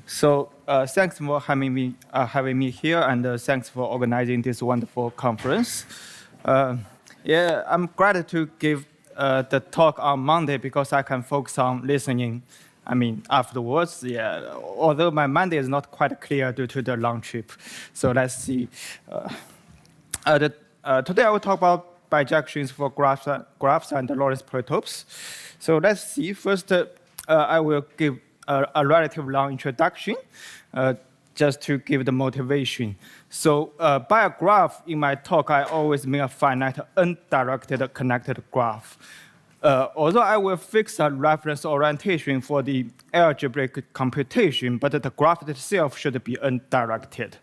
So thanks for having me here, and thanks for organizing this wonderful conference. Yeah, I'm glad to give the talk on Monday because I can focus on listening. Afterwards, yeah. Although my Monday is not quite clear due to the long trip, so let's see. Today I will talk about bijections for graphs and Lorentz polytopes. So let's see. First, I will give a relatively long introduction, just to give the motivation. So by a graph in my talk, I always mean a finite, undirected, connected graph. Although I will fix a reference orientation for the algebraic computation, but the graph itself should be undirected.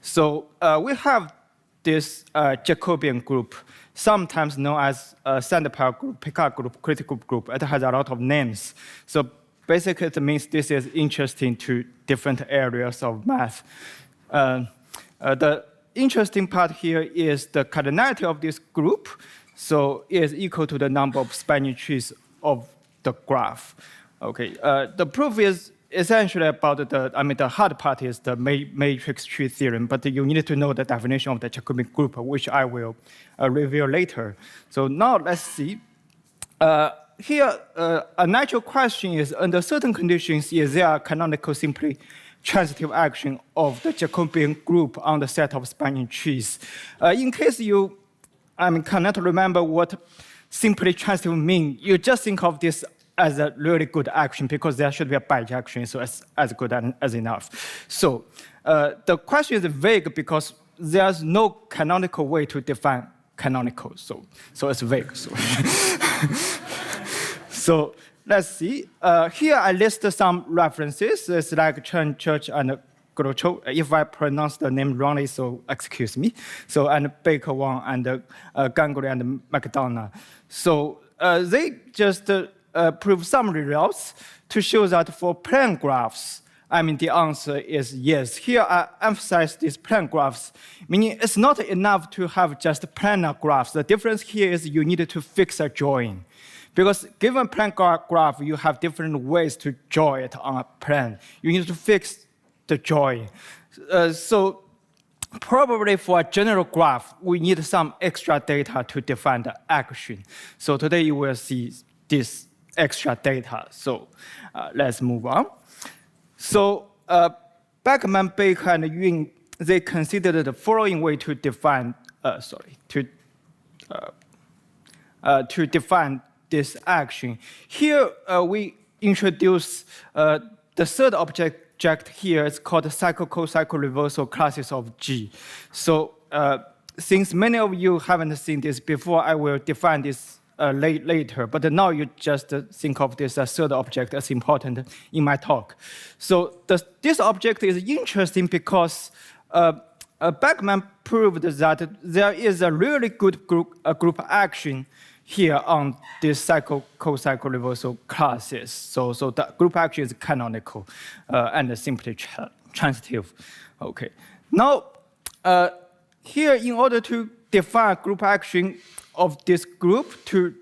So we have this Jacobian group, sometimes known as Sandpile group, Picard group, critical group. It has a lot of names. So basically, it means this is interesting to different areas of math. The interesting part here is the cardinality of this group. So it is equal to the number of spanning trees of the graph. Okay. The proof is essentially about the hard part is the matrix tree theorem, but you need to know the definition of the Jacobian group, which I will reveal later. So now let's see. Here, a natural question is, under certain conditions, is there a canonical simply transitive action of the Jacobian group on the set of spanning trees? In case you cannot remember what simply transitive means, you just think of this as a really good action because there should be a bijection, so it's as good as enough. So the question is vague because there's no canonical way to define canonical, so it's vague. So let's see. Here I list some references. It's like Chen, Church, and Groucho. If I pronounce the name wrongly, so excuse me. So and Baker, Wang, and Ganguly, and McDonough. So they just prove some results to show that for plane graphs, the answer is yes. Here I emphasize these plane graphs, meaning it's not enough to have just planar graphs. The difference here is you need to fix a join. Because given plane graph, you have different ways to draw it on a plane. You need to fix the join. So probably for a general graph, we need some extra data to define the action. So today you will see this extra data. So let's move on. So Beckman, Baker, and Yun, they considered the following way to define, to define this action. Here we introduce the third object here. It's called cycle co-cycle reversal classes of G. So since many of you haven't seen this before, I will define this later. But now you just think of this third object as important in my talk. So this object is interesting because Beckman proved that there is a really good group action here on this cycle co-cycle reversal classes. So the group action is canonical and simply transitive. Okay. Now, here in order to define group action of this group to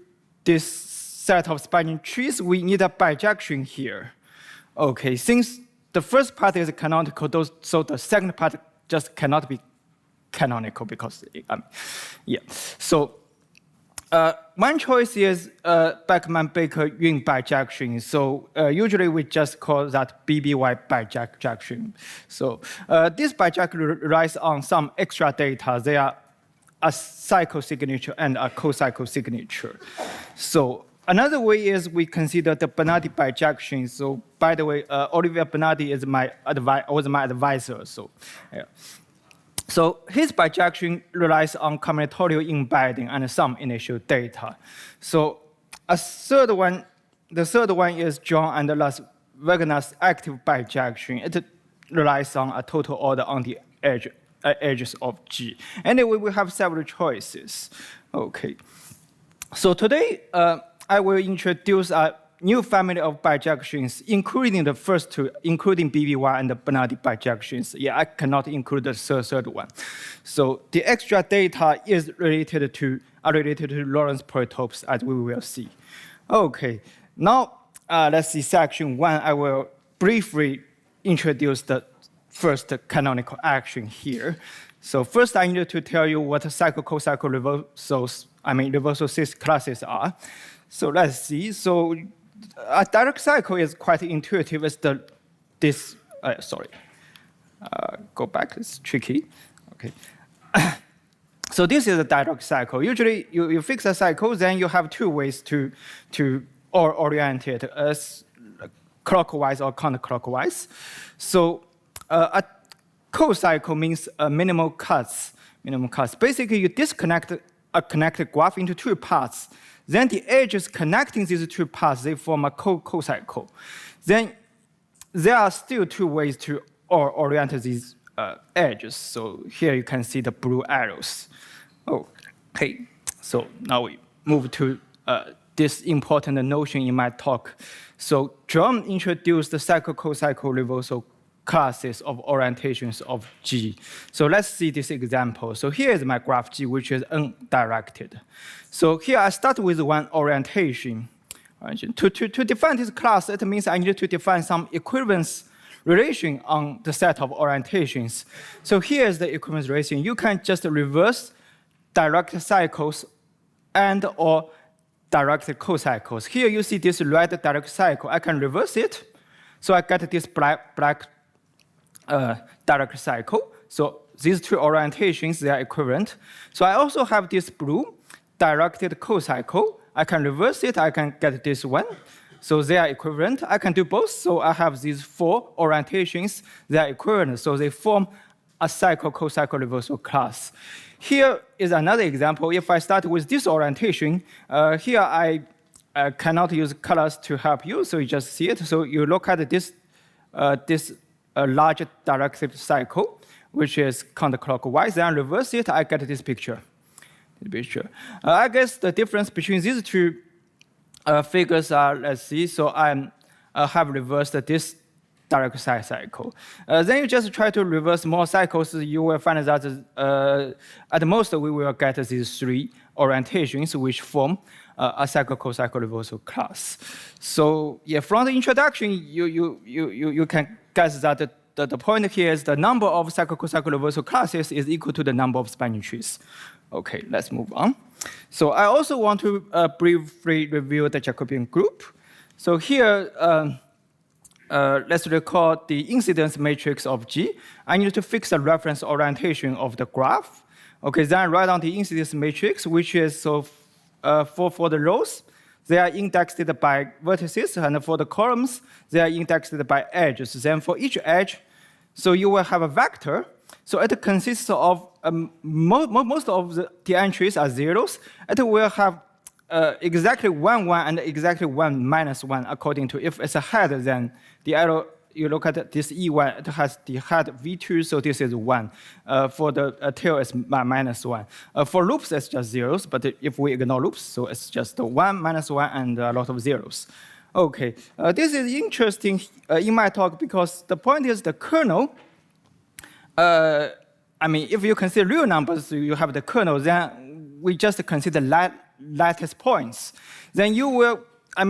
this set of spanning trees, we need a bijection here. Okay, since the first part is canonical, so the second part just cannot be canonical because, yeah. So one choice is Beckman, Baker, Yun bijection. So usually we just call that BBY bijection. So this bijection relies on some extra data. They are a cycle signature and a co-cycle signature. So another way is we consider the Bernardi bijection. So by the way, Olivier Bernardi is was my advisor. So yeah. So his bijection relies on combinatorial embedding and some initial data. So the third one is John and Las Wegener's active bijection. It relies on a total order on the edges of G. Anyway, we have several choices. Okay. So today, I will introduce a new family of bijections, including the first two, including BBY and the Bernardi bijections. Yeah, I cannot include the third one. So the extra data is related to Lorentz polytopes, as we will see. Okay, now let's see section one. I will briefly introduce the first canonical action here. So first, I need to tell you what cycle, co-cycle reversals, reversal classes are. So let's see. So a direct cycle is quite intuitive. It's go back. It's tricky. Okay. So this is a direct cycle. Usually, you fix a cycle, then you have two ways to orient it, as clockwise or counterclockwise. So a co-cycle means minimal cuts. Basically, you disconnect a connected graph into two parts. Then the edges connecting these two parts, they form a co-cycle. Then there are still two ways to orient these edges. So here you can see the blue arrows. Okay, so now we move to this important notion in my talk. So John introduced the cycle, co-cycle reversal classes of orientations of G. So let's see this example. So here is my graph G, which is undirected. So here I start with one orientation. To define this class, it means I need to define some equivalence relation on the set of orientations. So here is the equivalence relation. You can just reverse direct cycles and or direct co-cycles. Here you see this red direct cycle. I can reverse it. So I get this black direct cycle. So these two orientations, they are equivalent. So I also have this blue directed co-cycle. I can reverse it. I can get this one. So they are equivalent. I can do both. So I have these four orientations. They are equivalent. So they form a cycle, co-cycle reversal class. Here is another example. If I start with this orientation, here I cannot use colors to help you, so you just see it. So you look at this large directed cycle, which is counterclockwise, then reverse it, I get this picture. I guess the difference between these two figures are, let's see, so I have reversed this direct cycle. Then you just try to reverse more cycles, you will find that at most we will get these three orientations which form a cycle, co-cycle reversal class. So yeah, from the introduction, you can guess that the point here is the number of cycle, co-cycle reversal classes is equal to the number of spanning trees. Okay, let's move on. So I also want to briefly review the Jacobian group. So here, let's record the incidence matrix of G. I need to fix the reference orientation of the graph. Okay, then I write down the incidence matrix, which is for the rows, they are indexed by vertices, and for the columns, they are indexed by edges. Then for each edge, so you will have a vector. So it consists of most of the entries are zeros. It will have exactly 1, 1, and exactly 1, -1, according to if it's a head, then the arrow, you look at this E1, it has the head V2, so this is 1. For the tail, it's -1. For loops, it's just zeros, but if we ignore loops, so it's just 1, -1, and a lot of zeros. Okay, this is interesting in my talk because the point is the kernel, if you consider real numbers, you have the kernel, then we just consider lattice points. Then you will,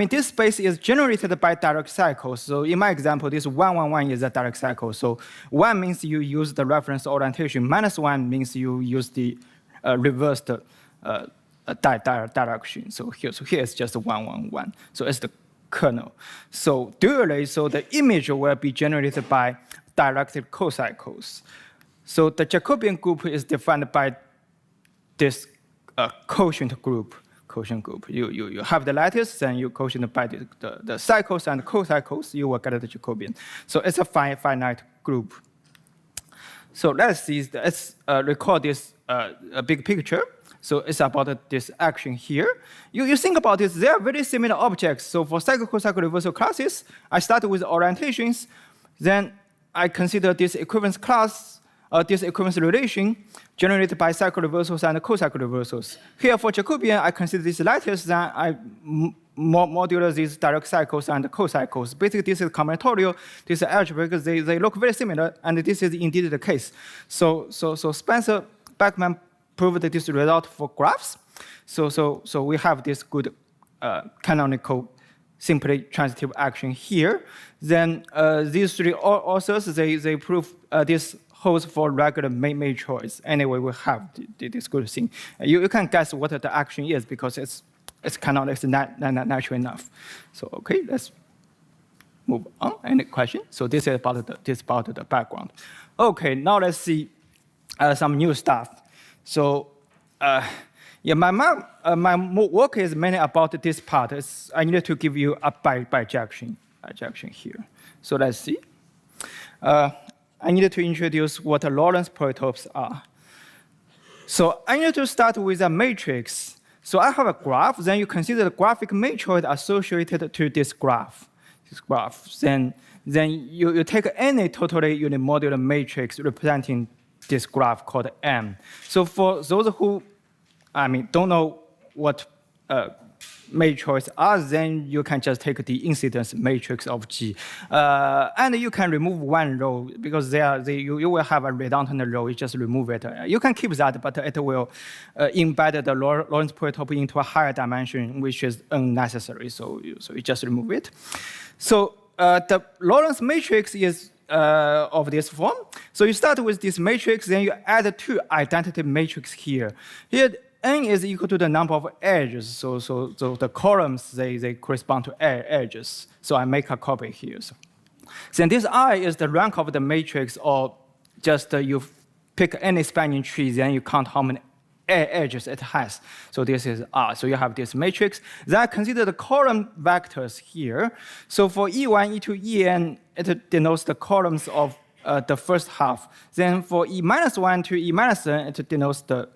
this space is generated by direct cycles. So in my example, this 1, 1, 1 is a direct cycle. So 1 means you use the reference orientation, -1 means you use the reversed direction. So here it's just 1, 1, 1. So it's the kernel. So dually, so the image will be generated by directed co-cycles. So the Jacobian group is defined by this quotient group. You have the lattice, then you quotient by the cycles and co-cycles, you will get the Jacobian. So it's a finite group. So let's record this big picture. So it's about this action here. You think about this, they are very similar objects. So for cycle, co-cycle reversal classes, I start with orientations, then I consider this equivalence class, this equivalence relation generated by cycle reversals and co-cycle reversals. Here for Jacobian, I consider this lattice, then I modular these direct cycles and co-cycles. Basically, this is combinatorial, this is algebra, because they look very similar, and this is indeed the case. So Spencer Beckman proved this result for graphs. So we have this good canonical simply transitive action here. Then these three authors, they prove this holds for regular matrix. Anyway, we have this good thing. You can guess what the action is because it's natural enough. So okay, let's move on. Any question? So this is about the background. Okay, now let's see some new stuff. So yeah, my work is mainly about this part. I need to give you a bijection here. So let's see. I need to introduce what the Lorentz polytopes are. So I need to start with a matrix. So I have a graph. Then you consider the graphic matrix associated to this graph. Then you take any totally unimodular matrix representing this graph called M. So for those who, don't know what matrix are, then you can just take the incidence matrix of G. And you can remove one row because you will have a redundant row. You just remove it. You can keep that, but it will embed the Lorentz polytope into a higher dimension, which is unnecessary. So you just remove it. So the Lorentz matrix is of this form. So you start with this matrix, then you add two identity matrix here. Here, n is equal to the number of edges. So the columns, they correspond to edges. So I make a copy here. So then this I is the rank of the matrix, or just you pick any spanning tree, then you count how many edges it has. So this is R. So you have this matrix. Then I consider the column vectors here. So for E1, E2, En, it denotes the columns of the first half. Then for E-1 to E-n, it denotes the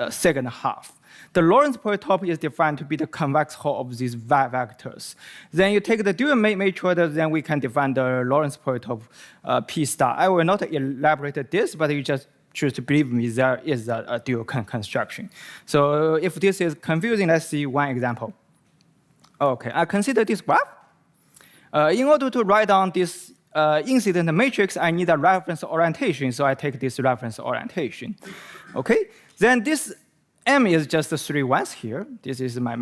second half. The Lorentz polytope is defined to be the convex hull of these vectors. Then you take the dual matrix, then we can define the Lorentz polytope P star. I will not elaborate this, but you just choose to believe me, there is a dual construction. So if this is confusing, let's see one example. Okay, I consider this graph. In order to write down this incident matrix, I need a reference orientation, so I take this reference orientation. Okay, then this M is just 3 ones here. This is my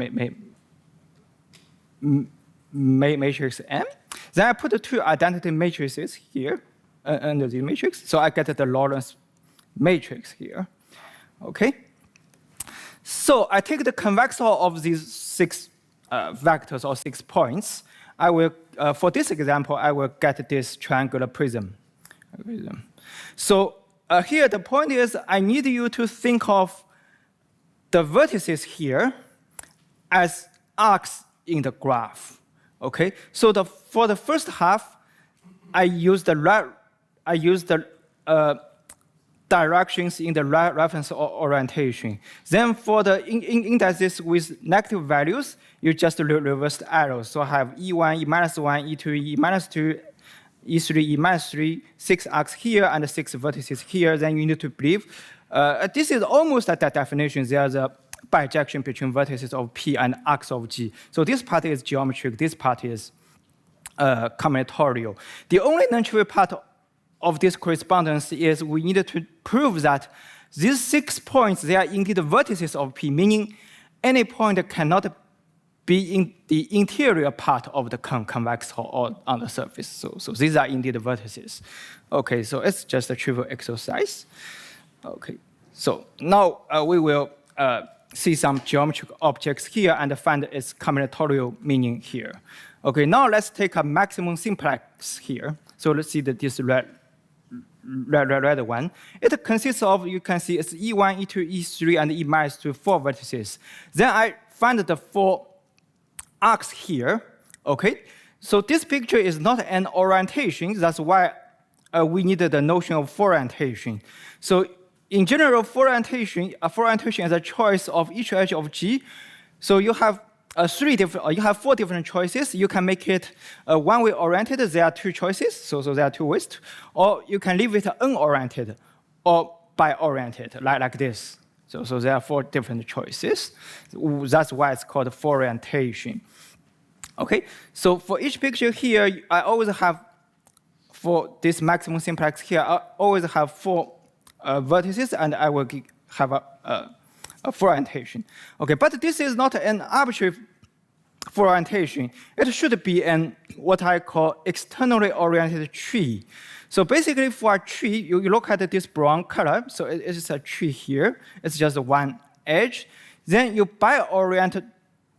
matrix M. Then I put the two identity matrices here under the matrix, so I get the Lorentz matrix here. Okay, so I take the convex hull of these 6 vectors or 6 points. I will, for this example, I will get this triangular prism. So here the point is I need you to think of the vertices here as arcs in the graph. Okay, so for the first half, I use the directions in the reference orientation. Then for the indices with negative values, you just reverse the arrows. So I have E1, E-1, E2, E-2, E3, E-3, 6 arcs here and 6 vertices here. Then you need to believe this is almost at that definition. There's a bijection between vertices of P and arcs of G. So this part is geometric. This part is combinatorial. The only non-trivial part of this correspondence is we need to prove that these 6 points, they are indeed vertices of P, meaning any point cannot be in the interior part of the convex hull or on the surface. So these are indeed vertices. Okay, so it's just a trivial exercise. Okay, so now we will see some geometric objects here and find its combinatorial meaning here. Okay, now let's take a maximum simplex here. So let's see this red one. It consists of, you can see it's E1, E2, E3, and E-2, 4 vertices. Then I find the 4 arcs here. Okay, so this picture is not an orientation. That's why we needed the notion of orientation. So in general, orientation is a choice of each edge of G. So you have 4 different choices. You can make it one-way oriented. There are 2 choices, so there are 2 ways. Or you can leave it unoriented or bi-oriented, like this. So there are 4 different choices. That's why it's called orientation. Okay, so for each picture here, I always have, for this maximum simplex here, I always have 4 vertices, and I will have a orientation. Okay, but this is not an arbitrary for orientation, it should be an what I call externally oriented tree. So basically, for a tree, you look at this brown color. So it is a tree here. It's just one edge. Then you bi-orient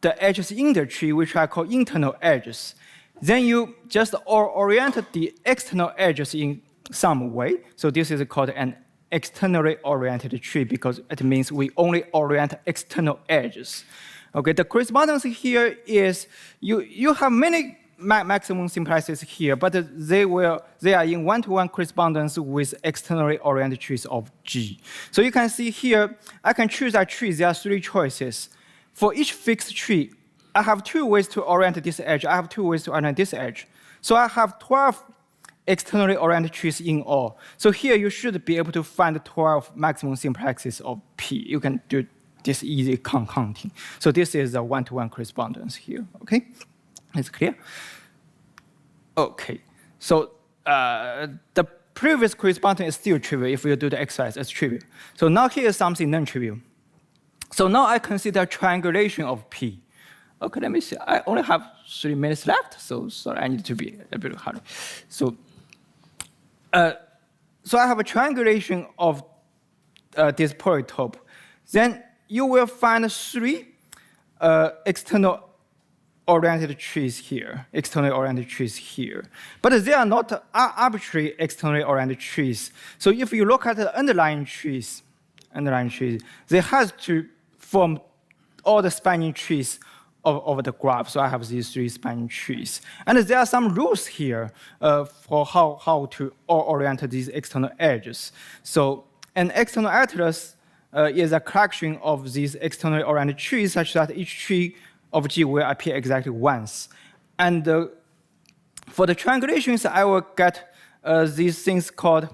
the edges in the tree, which I call internal edges. Then you just orient the external edges in some way. So this is called an externally oriented tree because it means we only orient external edges. Okay, the correspondence here is you have many maximum simplices here, but they are in one-to-one correspondence with externally oriented trees of G. So you can see here, I can choose a tree. There are 3 choices. For each fixed tree, I have 2 ways to orient this edge. I have 2 ways to orient this edge. So I have 12 externally oriented trees in all. So here you should be able to find 12 maximum simplexes of P. You can do this easy counting. So this is a one-to-one correspondence here, okay? It's clear? Okay, so the previous correspondence is still trivial. If you do the exercise, it's trivial. So now here is something non-trivial. So now I consider triangulation of P. Okay, let me see. I only have 3 minutes left, so sorry, I need to be a bit harder. So I have a triangulation of this polytope. Then you will find 3 external oriented trees here, externally oriented trees here. But they are not arbitrary externally oriented trees. So if you look at the underlying trees, they have to form all the spanning trees of the graph. So I have these 3 spanning trees. And there are some rules here for how to orient these external edges. So an external atlas is a collection of these externally oriented trees such that each tree of G will appear exactly once. And for the triangulations, I will get these things called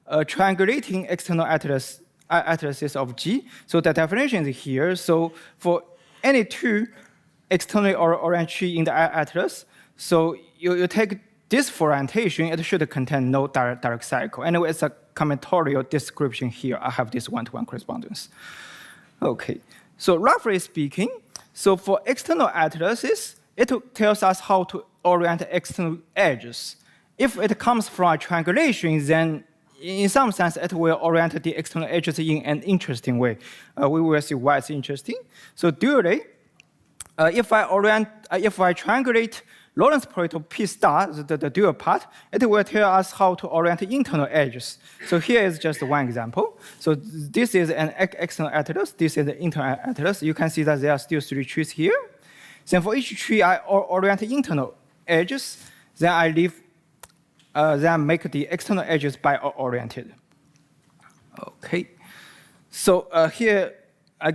triangulating external atlases of G. So the definition is here. So for any 2 externally oriented tree in the atlas, so you take this for orientation, it should contain no direct cycle. Anyway, it's a combinatorial description here. I have this one-to-one correspondence. Okay, so roughly speaking, so for external atlases, it tells us how to orient external edges. If it comes from a triangulation, then in some sense, it will orient the external edges in an interesting way. We will see why it's interesting. So dually, if I triangulate Lorentz polytope P star, the dual part, it will tell us how to orient internal edges. So here is just one example. So this is an external atlas. This is the internal atlas. You can see that there are still 3 trees here. Then for each tree, I orient internal edges. Then I make the external edges bi-oriented. Okay. So here are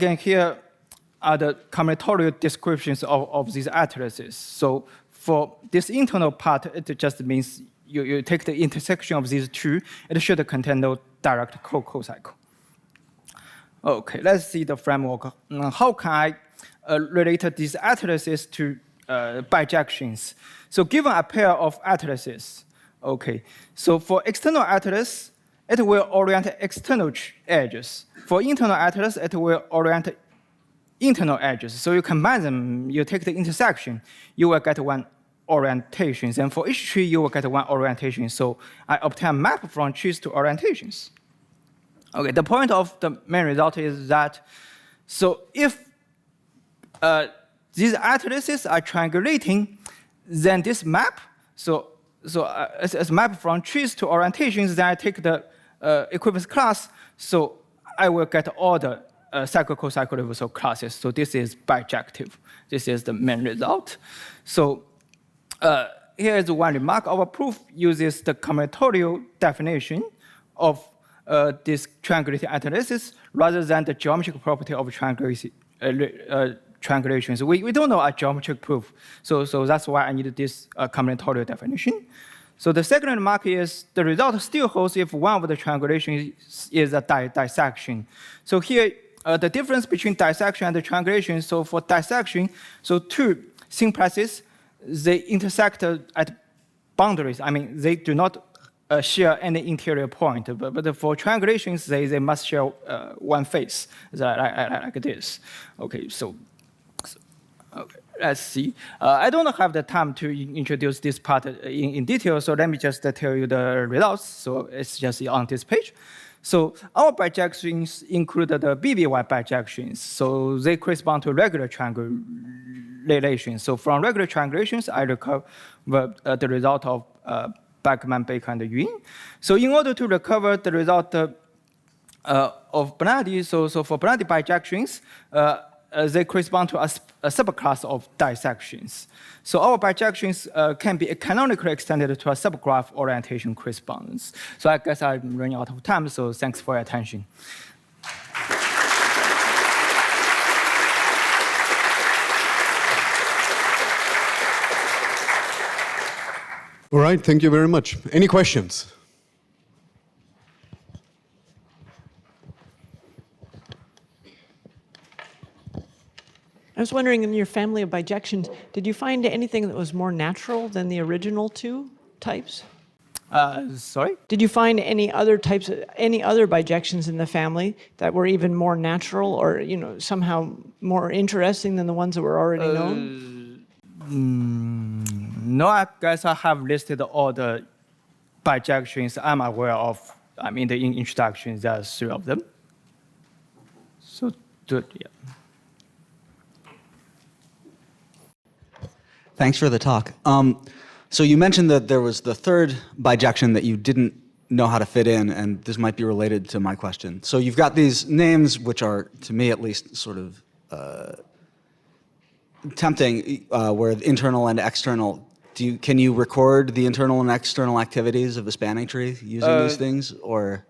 the combinatorial descriptions of these atlases. So for this internal part, it just means you take the intersection of these 2. It should contain no direct co-cycle. Okay, let's see the framework. How can I relate these atlases to bijections? So given a pair of atlases, okay, so for external atlas, it will orient external edges. For internal atlas, it will orient internal edges. So you combine them, you take the intersection, you will get one orientation. And for each tree, you will get one orientation. So I obtain a map from trees to orientations. Okay, the point of the main result is that, so if these atlases are triangulating, then this map, as a map from trees to orientations, then I take the equivalence class, so I will get all the cycle-co-cycle reversal classes. So this is bijective. This is the main result. So here is one remark. Our proof uses the combinatorial definition of this triangulating atlases rather than the geometric property of triangulation. So we don't know a geometric proof. So that's why I need this combinatorial definition. So the second remark is the result still holds if one of the triangulations is a dissection. So here, the difference between dissection and the triangulation, so for dissection, so 2 simplices, they intersect at boundaries. I mean, they do not share any interior point, but for triangulations, they must share one face, like this. Okay, okay. Let's see. I don't have the time to introduce this part in detail, so let me just tell you the results. So it's just on this page. So our bijections include the BBY bijections. So they correspond to regular triangulations. So from regular triangulations, I recover the result of Beckman, Baker, and Yun. So in order to recover the result of Bernardi, so for Bernardi bijections, they correspond to a subclass of dissections. So our bijections can be canonically extended to a subgraph orientation correspondence. So I guess I'm running out of time, so thanks for your attention. All right, thank you very much. Any questions? I was wondering, in your family of bijections, did you find anything that was more natural than the original two types? Sorry? Did you find any other types, any other bijections in the family that were even more natural, or somehow more interesting than the ones that were already known? No, I guess I have listed all the bijections I'm aware of. I mean, the introduction, there are 3 of them. So, good, yeah. Thanks for the talk. So you mentioned that there was the third bijection that you didn't know how to fit in, and this might be related to my question. So you've got these names, which are, to me at least, sort of tempting, where internal and external. Can you record the internal and external activities of the spanning tree using these things, or?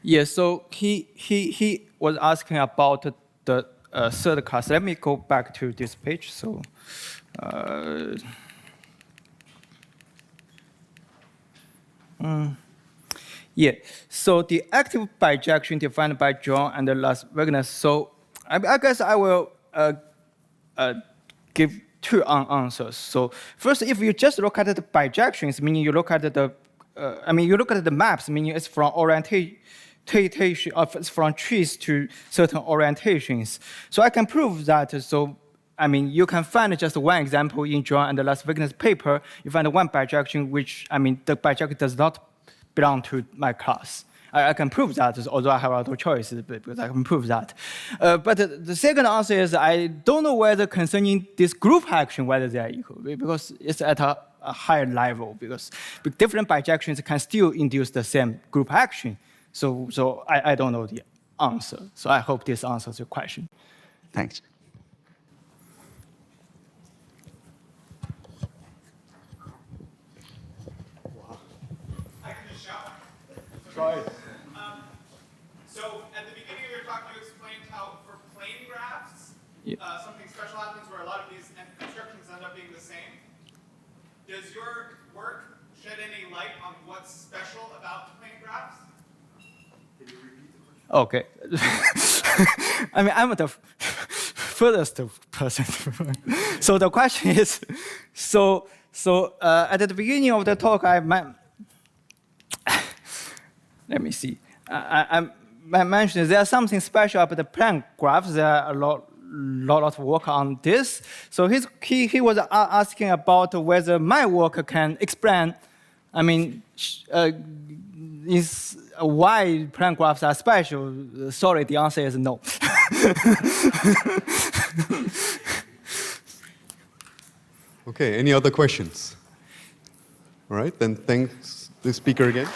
Yeah, so he was asking about the third class. Let me go back to this page. So. Yeah, so the active bijection defined by John and Las Vegas. So I guess I will give 2 answers. So first, if you just look at the bijections, meaning you look at the, you look at the maps, meaning it's from orientation, it's from trees to certain orientations. So I can prove that. So you can find just one example in John and the Las Vegas paper. You find one bijection, which, the bijection does not belong to my class. I can prove that, although I have other choices, because I can prove that. But the second answer is I don't know whether concerning this group action, whether they are equal, because it's at a higher level, because different bijections can still induce the same group action. So I don't know the answer. So I hope this answers your question. Thanks. Try it. So at the beginning of your talk, you explained how for plane graphs, something special happens where a lot of these constructions end up being the same. Does your work shed any light on what's special about plane graphs? Can you repeat the question? Okay. I'm the furthest person. So the question is, at the beginning of the talk, let me see. I mentioned there's something special about the plane graphs. There are a lot of work on this. So he was asking about whether my work can explain, is why plane graphs are special. Sorry, the answer is no. Okay, any other questions? All right, then thanks the speaker again.